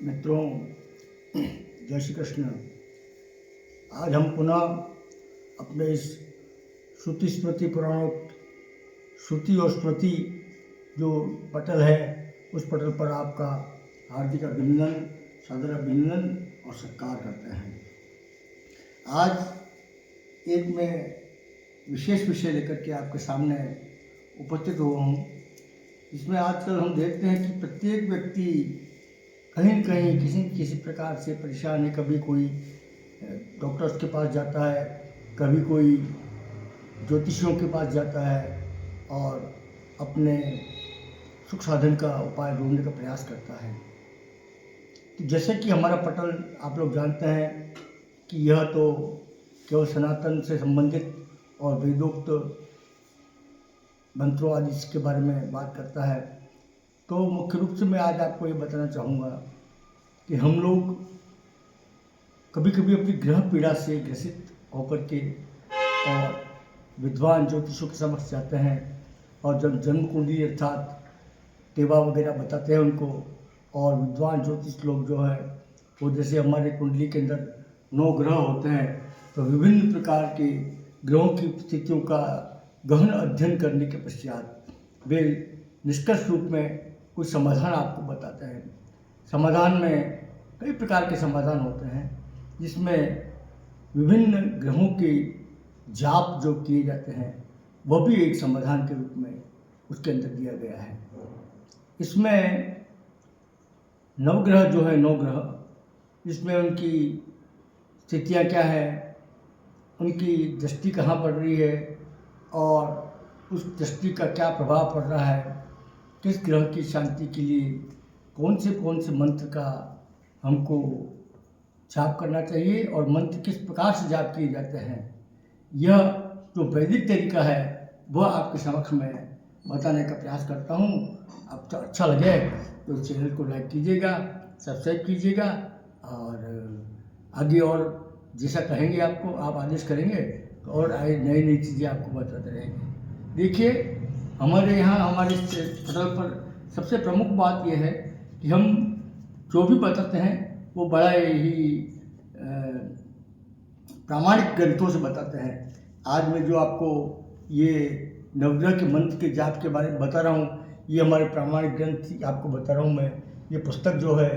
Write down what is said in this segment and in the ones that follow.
मित्रों, जय श्री कृष्ण। आज हम पुनः अपने इस श्रुति स्मृति पुराणोक्त श्रुति और स्मृति जो पटल है उस पटल पर आपका हार्दिक अभिनंदन, सादर अभिनंदन और सत्कार करते हैं। आज एक मैं विशेष विषय लेकर के आपके सामने उपस्थित हुआ हूँ। इसमें आजकल हम देखते हैं कि प्रत्येक व्यक्ति कहीं न कहीं किसी न किसी प्रकार से परेशान है। कभी कोई डॉक्टर्स के पास जाता है, कभी कोई ज्योतिषियों के पास जाता है और अपने सुख साधन का उपाय ढूंढने का प्रयास करता है। तो जैसे कि हमारा पटल आप लोग जानते हैं कि यह तो केवल सनातन से संबंधित और वेदोक्त मंत्रों आदि के बारे में बात करता है। तो मुख्य रूप से मैं आज आपको ये बताना चाहूँगा कि हम लोग कभी कभी अपनी ग्रह पीड़ा से ग्रसित होकर के और विद्वान ज्योतिषों के समक्ष जाते हैं और जब जन्म कुंडली अर्थात टेवा वगैरह बताते हैं उनको, और विद्वान ज्योतिष लोग जो है वो जैसे हमारे कुंडली के अंदर 9 ग्रह होते हैं तो विभिन्न प्रकार के ग्रहों की स्थितियों का गहन अध्ययन करने के पश्चात वे निष्कर्ष रूप में कुछ समाधान आपको बताते हैं। समाधान में कई प्रकार के समाधान होते हैं जिसमें विभिन्न ग्रहों के जाप जो किए जाते हैं वह भी एक समाधान के रूप में उसके अंदर दिया गया है। इसमें नवग्रह जो है 9 ग्रह, इसमें उनकी स्थितियाँ क्या है, उनकी दृष्टि कहाँ पड़ रही है और उस दृष्टि का क्या प्रभाव पड़ रहा है, किस ग्रह की शांति के लिए कौन से मंत्र का हमको जाप करना चाहिए और मंत्र किस प्रकार से जाप किए जाते हैं, यह जो वैदिक तरीका है वह आपके समक्ष में बताने का प्रयास करता हूँ। आपको अच्छा लगे तो चैनल को लाइक कीजिएगा, सब्सक्राइब कीजिएगा और आगे और जैसा कहेंगे आपको आप आदेश करेंगे तो और नई नई चीज़ें आपको बताते रहेंगे। देखिए, हमारे यहाँ हमारे पटल पर सबसे प्रमुख बात यह है कि हम जो भी बताते हैं वो बड़ा ही प्रामाणिक ग्रंथों से बताते हैं। आज मैं जो आपको ये नवग्रह के मंत्र के जाप के बारे में बता रहा हूँ, ये हमारे प्रामाणिक ग्रंथ आपको बता रहा हूँ। मैं ये पुस्तक जो है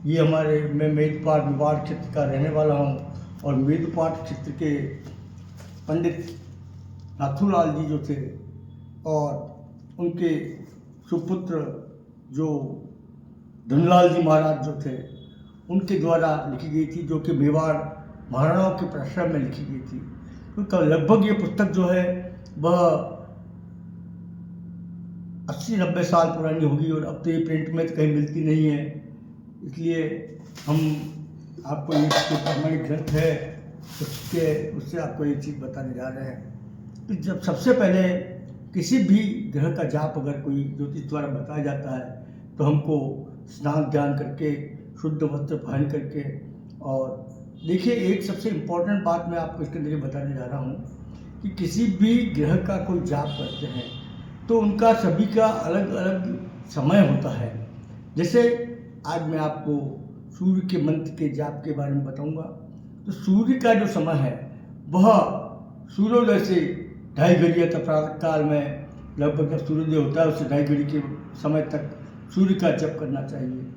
ये मैं मेदपाट मेवाड़ क्षेत्र का रहने वाला हूँ और मेदपाट क्षेत्र के पंडित नाथूलाल जी जो थे और उनके सुपुत्र जो धनलाल जी महाराज जो थे उनके द्वारा लिखी गई थी, जो कि मेवाड़ महाराणाओं के प्रश्रम में लिखी गई थी। तो लगभग ये पुस्तक जो है वह 80-90 साल पुरानी होगी और अब तो ये प्रिंट में तो कहीं मिलती नहीं है। इसलिए हम आपको ये जो प्रामाणिक ग्रंथ है उससे आपको ये चीज़ बताने जा रहे हैं कि जब सबसे पहले किसी भी ग्रह का जाप अगर कोई ज्योतिष द्वारा बताया जाता है तो हमको स्नान ध्यान करके शुद्ध वस्त्र पहन करके, और देखिए एक सबसे इम्पोर्टेंट बात मैं आपको इसके अंदर बताने जा रहा हूँ कि किसी भी ग्रह का कोई जाप करते हैं तो उनका सभी का अलग अलग समय होता है। जैसे आज मैं आपको सूर्य के मंत्र के जाप के बारे में बताऊंगा। तो सूर्य का जो समय है वह सूर्योदय से 2.5 घड़ी तक प्रातः काल में लगभग जब सूर्योदय होता है उससे 2.5 घड़ी के समय तक सूर्य का जप करना चाहिए।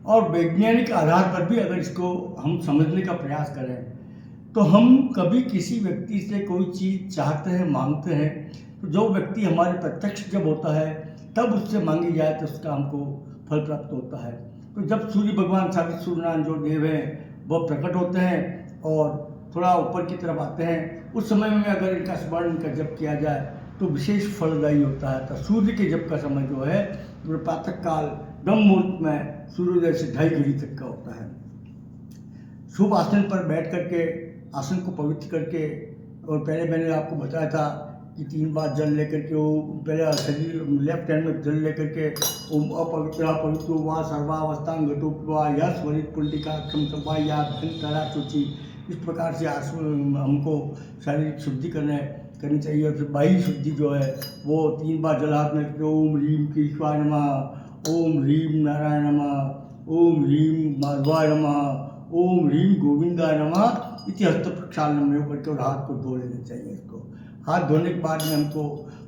और वैज्ञानिक आधार पर भी अगर इसको हम समझने का प्रयास करें तो हम कभी किसी व्यक्ति से कोई चीज़ चाहते हैं, मांगते हैं, तो जो व्यक्ति हमारे प्रत्यक्ष जब होता है तब उससे मांगी जाए तो उसका हमको फल प्राप्त होता है। तो जब सूर्य भगवान साबित सूर्यनारायण जो देव हैं वह प्रकट होते हैं और थोड़ा ऊपर की तरफ आते हैं, उस समय में अगर इनका स्मरण इनका जप किया जाए तो विशेष फलदायी होता है। तो सूर्य के जप का समय जो है वो प्रातः काल ब्रह्म मुहूर्त में सूर्योदय से 2.5 घड़ी तक का होता है। शुभ आसन पर बैठ करके आसन को पवित्र करके, और पहले मैंने आपको बताया था कि 3 बार जल लेकर के वो पहले शरीर लेफ्ट हैंड में जल लेकर के ओम अपवित्र पवित्र वा सर्वावस्थांग घटोपवा यह स्वरित पुंडिका क्षम सभा या धरा सूची, इस प्रकार से हमको शारीरिक शुद्धि करनी चाहिए। और फिर बाह्य शुद्धि जो है वो 3 बार जल हाथ में ओम ह्रीम केशवाय नमः, ओम ह्रीम नारायण नमः, ओम ह्रीं माधवाय नमः, ओम ह्रीं गोविंदाय नमः इति हस्त प्रक्षालन में करके और हाथ को धो लेना चाहिए। इसको हाथ धोने के बाद में हमको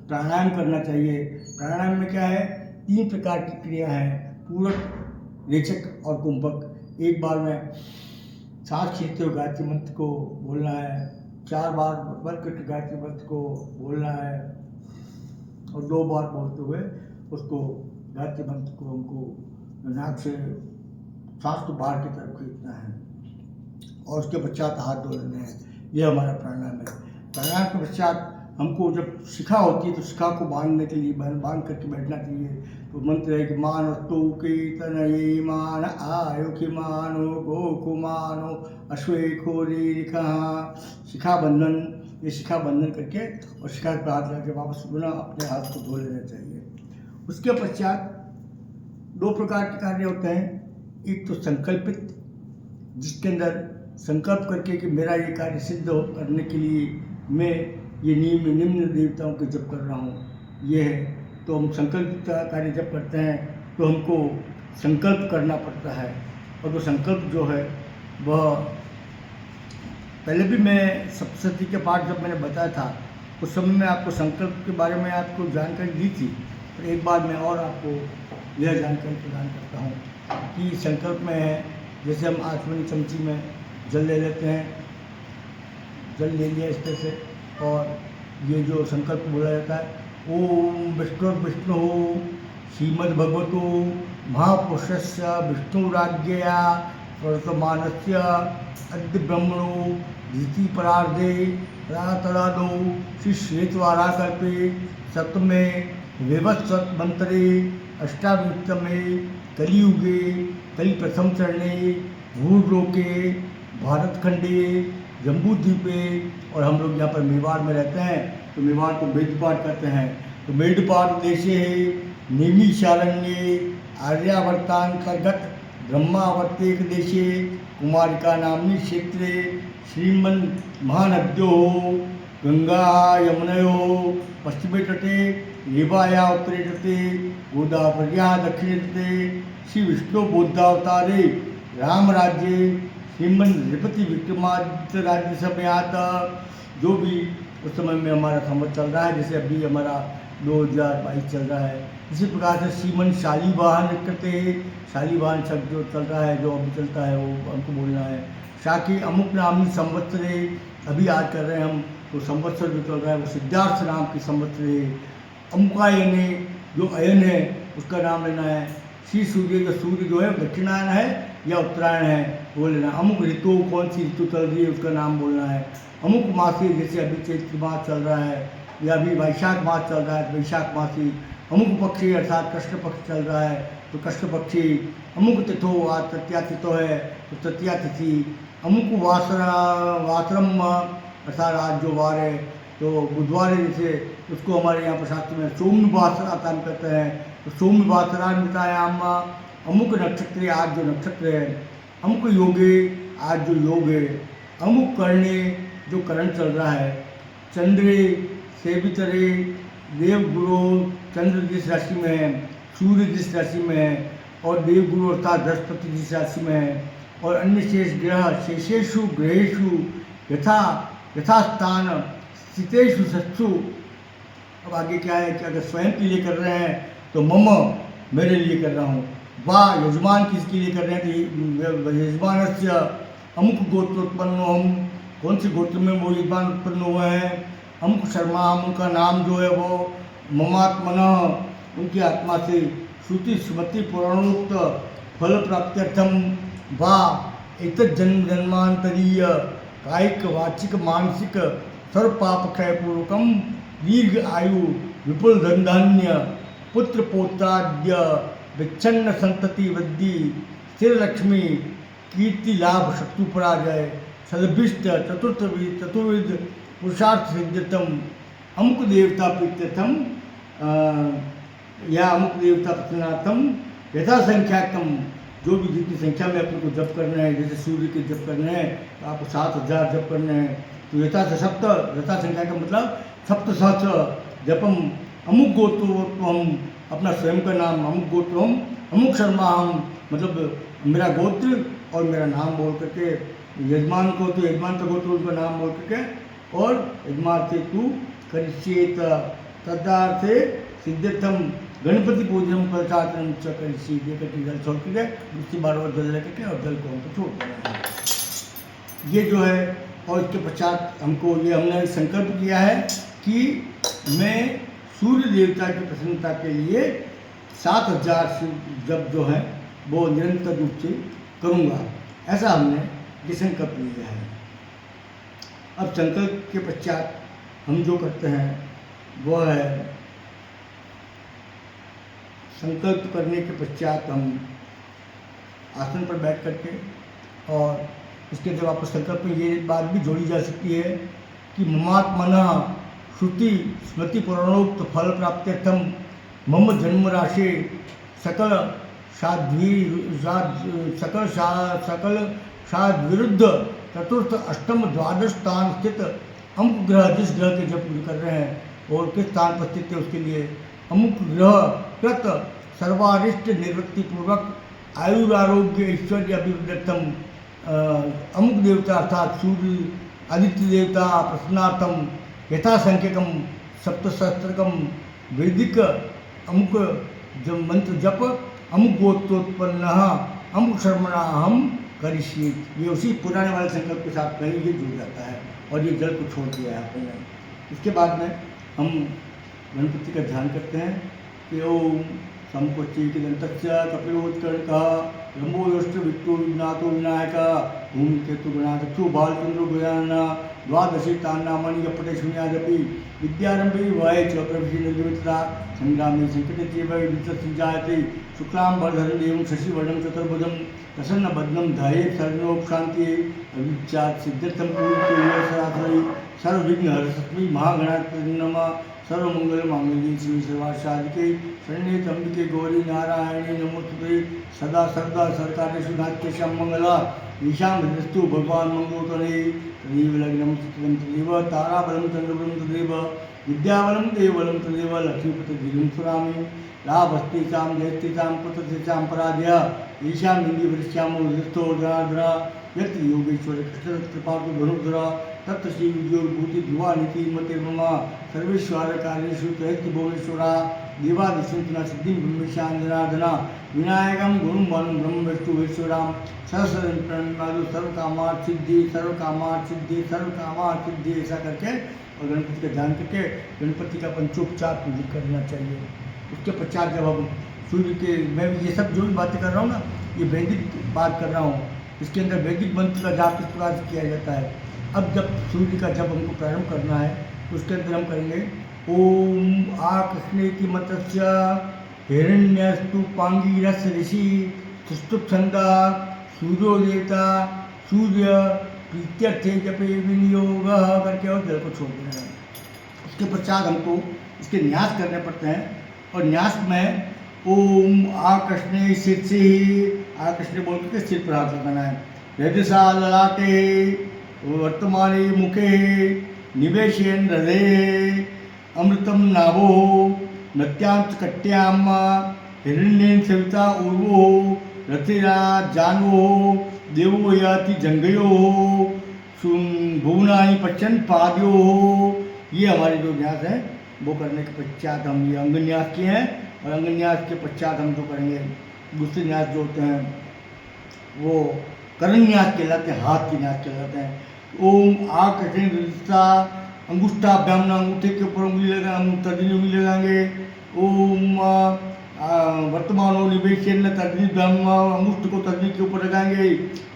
प्राणायाम करना चाहिए। प्राणायाम में क्या है, 3 प्रकार की क्रिया है, पूरक, रेचक और कुंभक। एक बार में सांस खींचते हुए गायत्री मंत्र को बोलना है, 4 बार बंद करके गायत्री मंत्र को बोलना है और 2 बार बोलते हुए उसको गायत्री मंत्र को हमको नाक से सांस को बाहर की तरफ खींचना है और उसके पश्चात हाथ धो लेने हैं। यह हमारा प्राणायाम है। प्राणायाम के पश्चात हमको जब शिखा होती है तो शिखा को बांधने के लिए बांध करके बैठना चाहिए। तो मंत्र है कि मानस्तु कीर्तनये मान आयुखि मानो गोकुमानो अश्वेखो रेरिका। शिखा बंधन, ये शिखा बंधन करके और शिखा पर हाथ लगा के वापस पुनः अपने हाथ को धो लेना चाहिए। उसके पश्चात 2 प्रकार के कार्य होते हैं। एक तो संकल्पित, जिसके अंदर संकल्प करके कि मेरा ये कार्य सिद्ध करने के लिए मैं ये निम्न देवताओं के जप कर रहा हूँ, ये है। तो हम संकल्पित कार्य जब करते हैं तो हमको संकल्प करना पड़ता है और वो संकल्प जो है वह पहले भी मैं सप्तशती के पाठ जब मैंने बताया था उस समय में आपको संकल्प के बारे में आपको जानकारी दी थी, पर एक बार मैं और आपको यह जानकारी प्रदान करता हूँ कि संकल्प में है, जैसे हम आचमनी चमची में जल ले लेते हैं, जल ले लिया इस तरह से, और ये जो संकल्प बोला जाता है, ओम विष्णु श्रीमद्भगवतो महापुरुषस्य विष्णुराज्ञया वर्तमानस्य अद्य ब्रह्मणो द्वितीयपरार्धे रातरादौ श्री श्वेतवाराकल्पे सप्तमे विवत्समंतरे अष्टाविंशतमे कलियुगे कलिप्रथम चरणे भूलोके भारतखंडे जम्बूद्वीपे, और हम लोग यहाँ पर मेवाड़ में रहते हैं तो मेवाड़ को मेडपाट कहते हैं। तो मेडपाट देशे नैमिषारण्ये आर्यावर्तांतर्गत ब्रह्मावर्तेक देशे कुमारिका नाम्नि क्षेत्रे श्रीमन् महानद्यो गंगा यमुनयो पश्चिमे तटे रेवाया उत्तरे तटे गोदावर्या दक्षिणे तटे श्री विष्णु बुद्धावतारे रामराज्ये श्रीमन नृपति विक्रमादित्य राज्य समयात, जो भी उस समय में हमारा संवत चल रहा है, जैसे अभी हमारा 2022 चल रहा है, इसी प्रकार से श्रीमन शालीवाहन करते, शालीवाहन शब्द जो चल रहा है, जो अभी चलता है वो हमको बोलना है। शाकी अमुक नामी संवत्सरे, अभी आज कर रहे हैं हम, तो संवत्सर जो चल रहा है वो सिद्धार्थ नाम की संवत्सरे। अमुकायन जो अयन है उसका नाम लेना है। श्री सूर्य जो है दक्षिणायन है या उत्तरायण है वो लेना। अमुक ऋतु, कौन सी ऋतु चल रही है उसका नाम बोलना है। अमुक मासी, जैसे अभी चैत्र मास चल रहा है या अभी वैशाख मास चल रहा है तो वैशाख मासी। अमुक पक्षी अर्थात कृष्ण पक्ष चल रहा है तो कृष्ण पक्षी। अमुक तिथो, आज तृतीया तिथो है तो तृतीया तिथि। अमुक वासरम अर्थात आज जो वार है तो बुधवार है, जैसे उसको हमारे यहाँ पर शास्त्र में सोम वासरा कहते हैं, तो सोम वासरान्वितायाम। अमुक नक्षत्र, आज जो नक्षत्र है। अमुक योगे, आज जो योग है। अमुक कर्णे, जो करण चल रहा है। चंद्रे सेवितरे देवगुरु, चंद्र जिस राशि में है, सूर्य जिस राशि में है, और देवगुरु अर्थात बृहस्पति जिस राशि में है, और अन्य शेष ग्रह शेषेषु ग्रहेषु यथास्थान स्थितेषु सत्सु। अब आगे क्या है कि अगर स्वयं के लिए कर रहे हैं तो मम, मेरे लिए कर रहा हूँ। वाह, यजमान किसके लिए कर रहे हैं तो यजमान से अमुक गोत्रोत्पन्न, हम कौन से गोत्र में वो यजमान उत्पन्न हुए हैं। अमुक शर्मा, उनका नाम जो है वो ममात्मना, उनकी आत्मा से श्रुति स्मृति पुराणोक्त फल प्राप्त्यर्थम। वाह, एक जन्म जन्मांतरीय कायिक वाचिक मानसिक सर्व पाप क्षय पूर्वकम दीर्घ आयु विपुल धन धान्य पुत्र पौत्राद्य विच्छन्न संतति वृद्धि स्थिर लक्ष्मी कीर्ति लाभ शत्रु पराजय सदभिष्ट चतुर्विध पुरुषार्थ सिद्ध्यतम। अमुक देवता प्रीत्यर्थम या अमुक देवता प्रसन्नार्थम यथा संख्याकम, जो भी जितनी संख्या में अपने को जप करना है, जैसे सूर्य के जप करने हैं तो आपको 7000 जप करने हैं, तो यथा संख्या का मतलब सप्त सहस्र जपम। अमुक गोत्रो हम, अपना स्वयं का नाम, अमुक गोत्रो हम, अमुक शर्मा हम, मतलब मेरा गोत्र और मेरा नाम बोल करके, यजमान को तो यजमान का गोत्र उनका नाम बोल करके, और यजमान से तू करिष्येत तदार्थे सिद्धर्थम गणपति पूजन प्रसादम च करिष्ये, ये करके जल छोड़ के दूसरी बार और जल लेकर के और जल को हमको छोड़ देना है। ये जो है, और इसके पश्चात हमको ये हमने संकल्प किया है कि मैं सूर्य देवता की प्रसन्नता के लिए 7000 जप जो है वो निरंतर रूप से करूँगा, ऐसा हमने ये संकल्प लिया है। अब संकल्प के पश्चात हम जो करते हैं वो है, संकल्प करने के पश्चात हम आसन पर बैठ करके, और इसके जब आपको संकल्प में ये बात भी जोड़ी जा सकती है कि ममात्मना श्रुति स्मृति पुराणोक्त फल प्राप्त्यर्थम मम जन्म राशि सकल विरुद्ध चतुर्थ अष्टम द्वादश स्थान स्थित अमुक ग्रह, जिस ग्रह के जब कर रहे हैं और किस स्थान पर स्थित है उसके लिए अमुक ग्रह कृत सर्वारिष्ट निवृत्ति पूर्वक आयुरारोग्य ऐश्वर्य अभिवृद्धम अमुक देवता अर्थात सूर्य आदित्य देवता प्रसन्नार्थम यथासंख्यकम सप्तसहस्त्रकम वैदिक अमुक जब मंत्र जप अमुक गोत्रोत्पन्न अमुक शर्मणा हम करिष्ये, ये उसी पुराने वाले संकल्प के साथ कहीं ये जुड़ जाता है और ये जल को छोड़ दिया है आपने। इसके बाद में हम गणपति का ध्यान करते हैं कि ओम संकोच्चैकदन्तस्य कपिलोत्कर्णकः ब्रह्मोष्ट विष्णु विघ्नातो विनायक भूमि केतु गणाध्यक्षो बालचंद्रो गजानन द्वादशी तान्नामानि जपते शून्यादपि विद्यारंभे वाय च प्रविशि निर्गमितता संग्रामे संकटे चैव विद्युत्सञ्जायते शुक्लां वरधरं देवं शशिवर्णं चतुर्भुजं प्रसन्नवदनं ध्यायेत् सर्वोपशान्तिये अविद्यात् सिद्ध्यर्थं पूर्णतया सर्वविघ्नहरस्मै महागणाधिपतये नमः। सर्वमंगलमांगल्ये शिवे सर्वार्थसाधिके शरण्ये त्र्यंबके गौरी नारायणी नमोस्तुते सदा सर्वदा सर्वकार्येषु नास्त्यस्यां मंगला ईशां हृदयस्तु भगवान् मंगलोत्तरे तदेव लग्नं चित्रं तदेव ताराबलं चन्द्रबलं तदेव विद्याबलं देवबलं तदेव लक्ष्मीपतिर्धिं स्मरामि लाभस्तेषां जयस्तेषां पुत्रस्तेषां पराजय ईशां हिन्दीवरिष्यामो हृदयस्थो जनार्दन यत्र योगेश्वर कृष्णकृपातु धनुर्धर तत्र श्री विजयोर्भूति ध्रुवानीति मतिर्मम सर्वेश्वर कार्येषु तैस्ति भुवनेश्वरा देवादिशंतना सिद्धिं ब्रह्मेशां जनार्दना विनायकं गुरुं बालं ब्रह्म विष्णुवेश्वरां सहस्रं प्रणमादु सर्वकामार्थ सिद्धि सर्वकामार्थ सिद्धि सर्वकामार्थ सिद्धि, ऐसा करके और गणपति का ध्यान करके गणपति का पंचोपचार पूजन करना चाहिए। उसके पश्चात जब हम सूर्य के, मैं ये सब जो भी बातें कर रहा हूँ ना, ये वैदिक बात कर रहा हूँ, इसके अंदर वैदिक मंत्र का जाप किस प्रकार से किया जाता है। अब जब सूर्य का जब हमको प्रारंभ करना है तो उसके अंदर हम करेंगे ओम आ कृष्णे की मत्स्य हिरण्यस्तु पांगीरस ऋषि सुस्तुप छंदा सूर्यो देवता सूर्य प्रीत्यर्थे जपे विनियोग करके और जल को छोड़ देना है। उसके पश्चात हमको इसके न्यास करने पड़ते हैं, और न्यास में ओम आ कृष्णे शीर्षे, आ कृष्णे बोल के सिर पर हाथ लगाना है। हृदयसा ललाटे वर्तमाने मुखे निवेशेन हृदये अमृतम नाभो नत्यां कट्यां हिरण्येन सविता उर्वो रथिरा जानो देवो याति जंगयो भुवनानि पश्यन् पाद्यो। ये हमारे जो न्यास है वो करने के पश्चात हम ये अंगन्यास किए हैं, और अंगन्यास के पश्चात हम जो करेंगे दूसरे न्यास जो होते हैं वो करन्यास कहलाते हैं, हाथ के न्यास कहलाते हैं। ओम आ कृष्ण रिश्ता अंगुष्ठाभ्याम, अंगूठे के ऊपर उंगली लगाएंगे, तर्जनी उंगली लगाएंगे। ओम वर्तमान निवेशन तर्जनीभ्याम, अंगुष्ठ को तर्जनी के ऊपर लगाएंगे।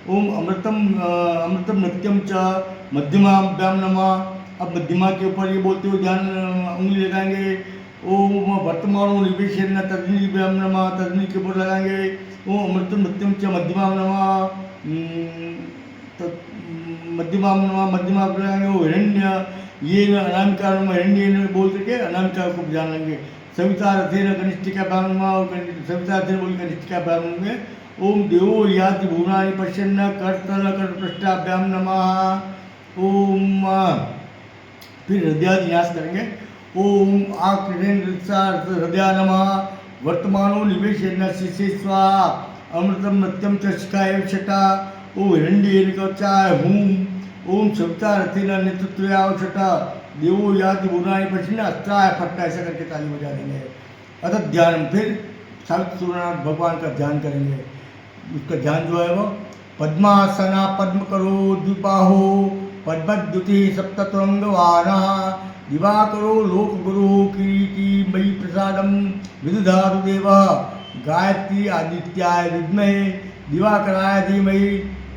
ओम अमृतम नृत्यम च मध्यमाभ्याम नमः, अब मध्यमा के ऊपर ये बोलते हुए ध्यान उंगली लगाएंगे। ओम वर्तमान निवेशन तर्जनीभ्याम नमः, तर्जनी के ऊपर लगाएंगे। ओम अमृतम नृत्यम च मध्यमाम नमः, मध्यमा मध्यमा लगाएंगे। वो हिरण्य, ये अनामिका हिरण्य बोल करके अनामिका को ध्यान लेंगे। सविता रथेन कनिष्ठिका ब्राह्मण, और सविता रथेन बोल कनिष्ठिका ब्राह्मण में ओम देवो याति भुवनानि पश्यन्न करतल कर्पृष्ठाभ्याम नमः। ओम फिर हृदयान्यास करेंगे। ओम आकृष्ण हृदया नमः, वर्तमानो निवेशन शिशे स्वाहा, अमृतम नत्यम चषकाय छटा ओम हिरण्येन कवचाय हूम ओम सविता रथिना नेतृत्वयाव छटा देवो याति बुराई पछिना अस्त्राय फट्टा, ऐसा करके ताली बजा देंगे। अतः ध्यान, फिर सावित्री सूर्यनारायण भगवान का ध्यान करेंगे। उसका ध्यान जो है वो पद्मासना पद्म करो द्विबाहो पद्मद्युति सप्ततुरंगवाना दिवाकरो लोक गुरु किरीटी मयि प्रसादम विदुधारु देवा गायत्री आदित्याय विद्महे दिवाकराय धीमहि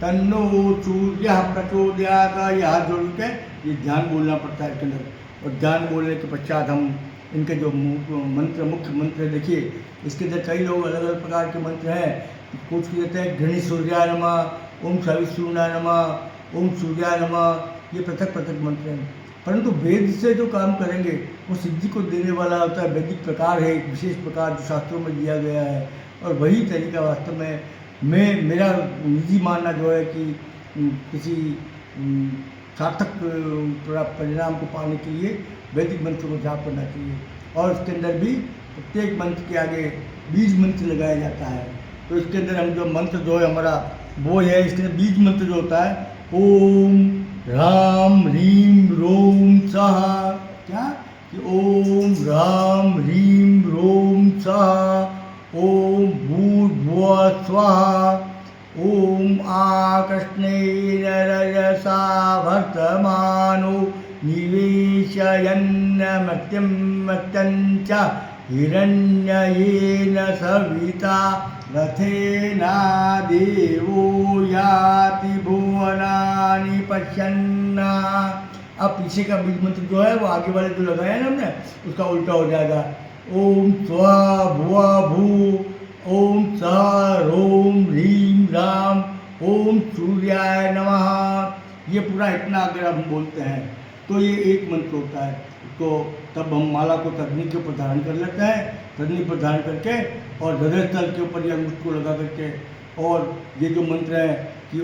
तन्नो सूर्य प्रचोदयात। ये हाथ जोड़ के ये ध्यान बोलना पड़ता है इसके अंदर। और ध्यान बोलने के पश्चात हम इनके जो मंत्र, मुख्य मंत्र देखिए, इसके अंदर कई लोग अलग अलग प्रकार के मंत्र हैं। कुछ कहते हैं घृणी सूर्याय नमः, ओम सावित्री सूर्याय नमः, ओम सूर्याय नमः, ये पृथक पृथक मंत्र हैं। परंतु वेद से जो काम करेंगे वो सिद्धि को देने वाला होता है। वैदिक प्रकार है, एक विशेष प्रकार जो शास्त्रों में दिया गया है, और वही तरीका वास्तव में मेरा निजी मानना जो है कि किसी सार्थक परिणाम को पाने के लिए वैदिक मंत्र को जाप करना चाहिए। और इसके अंदर भी प्रत्येक मंत्र के आगे बीज मंत्र लगाया जाता है। तो इसके अंदर हम जो मंत्र जो है हमारा वो है, इसके अंदर बीज मंत्र जो होता है ओम राम ह्रीम रोम स्वाहा। क्या कि ओम राम ह्रीम रोम स्वाहा, ओम भूर्भुवः स्वाहा, ओम आकृष्णेन रजसा वर्तमानो निवेशयन्न मत्यं मत्यञ्च हिरण्ययेन सविता रथेना देवो याति भुवनानि पश्यन्ना। अब पीछे का बीज मंत्र जो है वो आगे वाले जो लगाया ना हमने उसका उल्टा हो जाएगा। ओम स्वा भुवा भू, ओम स रोम ह्रीम राम, ओम सूर्याय नमः। ये पूरा इतना अगर हम बोलते हैं तो ये एक मंत्र होता है। तो तब हम माला को तर्जनी के ऊपर धारण कर लेते हैं, तर्जनी पर धारण करके और हृदय स्थल के ऊपर ये अंगूठ को लगा करके, और ये जो मंत्र है कि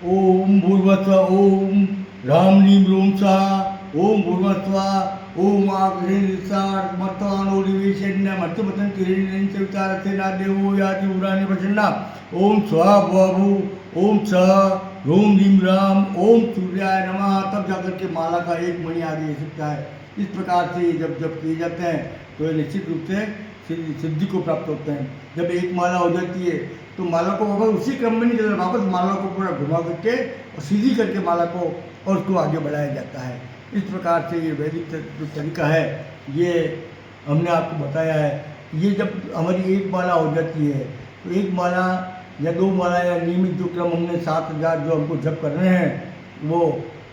ओम भूर्भुवः ओम राम ह्रीम रोम स्वाहा, ओम भूर्भुवः ओम आकृष्णेन वर्तमानो निवेशयन्न मत्यं मत्यञ्च हिरण्ययेन सविता रथेना देवो याति भुवनानि पश्यन्ना, ओम स्वाहा भुवा भू, ओम स रोम ह्रीम राम, ओम सूर्याय नमः। तब जाकर के माला का एक मणि आगे हो सकता है। इस प्रकार से जब किए जाते हैं तो ये निश्चित रूप से सिद्धि को प्राप्त होते हैं। जब एक माला हो जाती है तो माला को वापस उसी क्रम में नहीं चलना, वापस माला को पूरा घुमा करके और सीधी करके माला को और उसको आगे बढ़ाया जाता है। इस प्रकार से ये वैदिक जो तरीका है ये हमने आपको बताया है। ये जब हमारी एक माला हो जाती है तो एक माला या दो माला या नियमित जो क्रम हमने 7000 जो हमको जप करने हैं वो,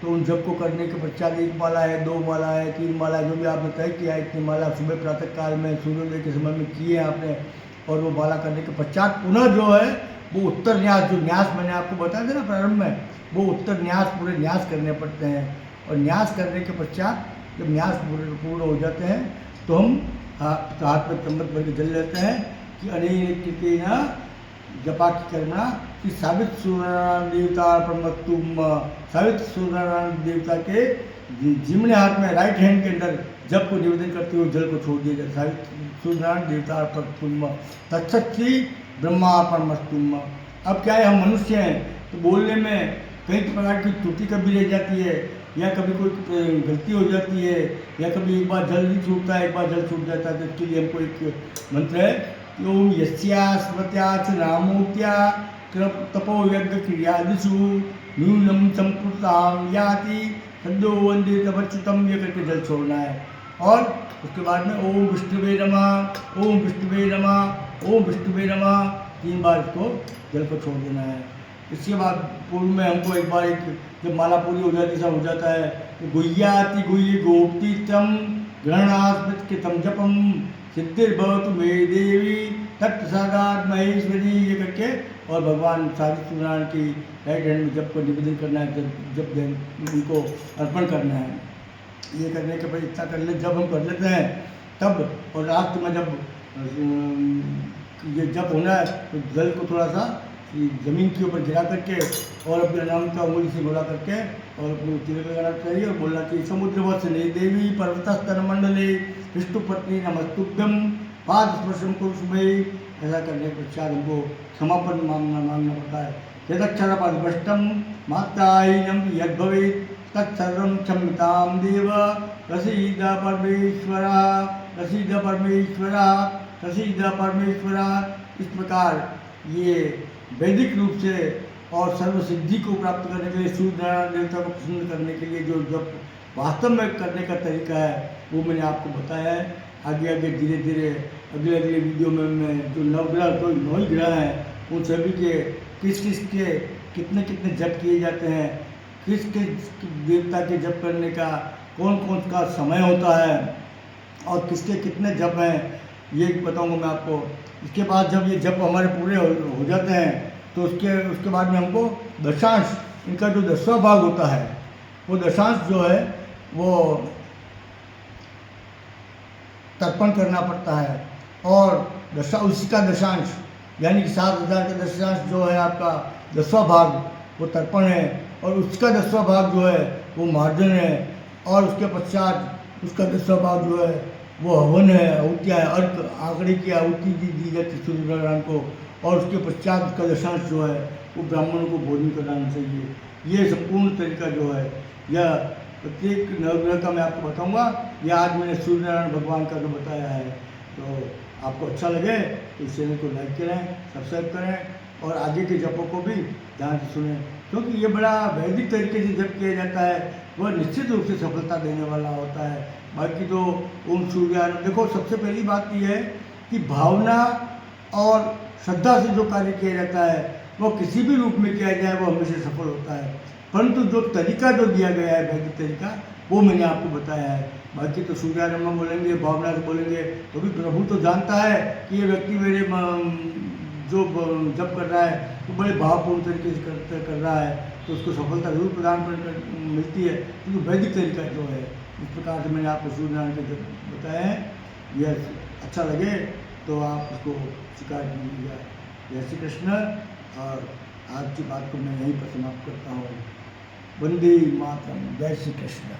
तो उन जप को करने के पश्चात एक माला है, दो माला है, तीन माला है, जो भी आपने तय किया है इतनी माला सुबह प्रातः काल में सूर्योदय के समय में किए हैं आपने। और वो माला करने के पश्चात पुनः जो है वो उत्तर न्यास, जो न्यास मैंने आपको बताया था ना प्रारंभ में, वो उत्तर न्यास पूरे न्यास करने पड़ते हैं। और न्यास करने के पश्चात जब न्यास पूर्ण हो जाते हैं तो हम हाथ में चम्मच भर के जल लेते हैं कि अनेन कृतेन जपा की करना कि सावित्री सूर्यनारायण देवता परमस्तुम। सावित्री सूर्यनारायण देवता के जिम्ने हाथ में राइट हैंड के अंदर जप को निवेदन करते हुए जल को छोड़ दिया जाए। सावित्री सूर्यनारायण देवता परमस्तुम तत्सत्ती ब्रह्मा परमस्तुम। अब क्या है, हम मनुष्य हैं तो बोलने में कई प्रकार की त्रुटि कभी रह जाती है, या कभी कोई गलती हो जाती है, या कभी एक बार जल नहीं छूटता है, एक बार जल छूट जाता है। तो इसके लिए हमको एक मंत्र है ओम यस्या स्मृत्या च नामोक्त्या तपो यज्ञ क्रियादिषु न्यूनम संपूर्ताम याति सद्यो वंदे तपच्युतम, ये करके जल छोड़ना है। और उसके बाद में ओम विष्णुवे नमः, ओम विष्णुवे नमः, ओम विष्णुवे नमः 3 बार इसको जल को छोड़ देना है। इसके बाद पूर्व में हमको एक बार जब माला पूरी हो जाती सब हो जाता है तो गुह्याति गुह्य गोप्ति तम ग्रहणास्मृत के तम जपम सिद्धिर्भवतु मे देवी तत्प्रसादात् महेश्वरी, ये करके और भगवान सावित्री सूर्यनारायण की राइट हैंड में जप को निवेदन करना है, जब उनको अर्पण करना है। ये करने के बाद इतना कर ले, जब हम कर लेते हैं तब, और लास्ट में जब ये जब होना है तो जल को थोड़ा सा ज़मीन के ऊपर गिरा करके और अपने नाम का उंगली से बोला करके और अपने तिलक लगाना चाहिए और बोलना चाहिए समुद्रवत्सने देवी पर्वतस्तर मंडले विष्णु पत्नी नमस्तुभ्यम पाद स्पर्शम कुरुष्मयी ऐसा करने के पश्चात हमको क्षमापण मांगना पड़ता है। यदक्षरपदभ्रष्टं मात्राहीनं यद्भवेत् तत्सर्वं क्षम्यतां देव प्रसीद परमेश्वरः, प्रसीद परमेश्वरः, प्रसीद परमेश्वरः। इस प्रकार ये वैदिक रूप से और सर्वसिद्धि को प्राप्त करने के लिए, सूर्य नारायण देवता को प्रसन्न करने के लिए जो जब वास्तव में करने का तरीका है वो मैंने आपको बताया है। आगे आगे धीरे धीरे अगले अगले वीडियो में मैं जो नवग्रह कोई 9 ग्रह हैं उन सभी के किस किस के कितने कितने जप किए जाते हैं, किस किस देवता के जप करने का कौन कौन का समय होता है और किसके कितने जप हैं, ये बताऊंगा मैं आपको। इसके बाद जब ये जप हमारे पूरे हो जाते हैं तो उसके बाद में हमको दशांश, इनका जो 10वां भाग होता है वो दशांश जो है वो तर्पण करना पड़ता है। और उसी का दशांश यानी कि 7,000 का दशांश जो है आपका 10वां भाग वो तर्पण है, और उसका 10वां भाग जो है वो मार्जन है, और उसके पश्चात उसका 10वां भाग जो है वो हवन है, आहुतियाँ है, अर्क आंकड़े की आहुति दी जाती है सूर्य नारायण को, और उसके पश्चात उसका दशांश जो है वो ब्राह्मणों को भोजन कराना चाहिए। ये संपूर्ण तरीका जो है यह प्रत्येक नवग्रह का मैं आपको बताऊंगा। यह आज मैंने सूर्य नारायण भगवान का जो बताया है, तो आपको अच्छा लगे तो इस चैनल को लाइक करें, सब्सक्राइब करें और आगे के जपों को भी ध्यान से सुनें, क्योंकि ये बड़ा वैदिक तरीके से जप किया जाता है, वह निश्चित रूप से सफलता देने वाला होता है। बाकी तो ओम सूर्याय नमः, देखो सबसे पहली बात यह है कि भावना और श्रद्धा से जो कार्य किया जाता है वो किसी भी रूप में किया जाए वो हमेशा सफल होता है, परंतु जो तरीका जो दिया गया है वैदिक तरीका वो मैंने आपको बताया है। बाकी तो सूर्याय नमः बोलेंगे, भावना से बोलेंगे तो भी प्रभु तो जानता है कि ये व्यक्ति मेरे जो जप कर रहा है वो बड़े भावपूर्ण तरीके से कर रहा है, तो उसको सफलता जरूर प्रदान मिलती है, क्योंकि वैदिक तरीका जो है इस प्रकार से मैंने आपको सूर्य नारायण के जप बताए हैं। यह अच्छा लगे तो आप उसको स्वीकार कीजिएगा। जय श्री कृष्ण। और आज की बात को मैं यहीं पर समाप्त करता हूँ। वंदे मातरम। जय श्री कृष्ण।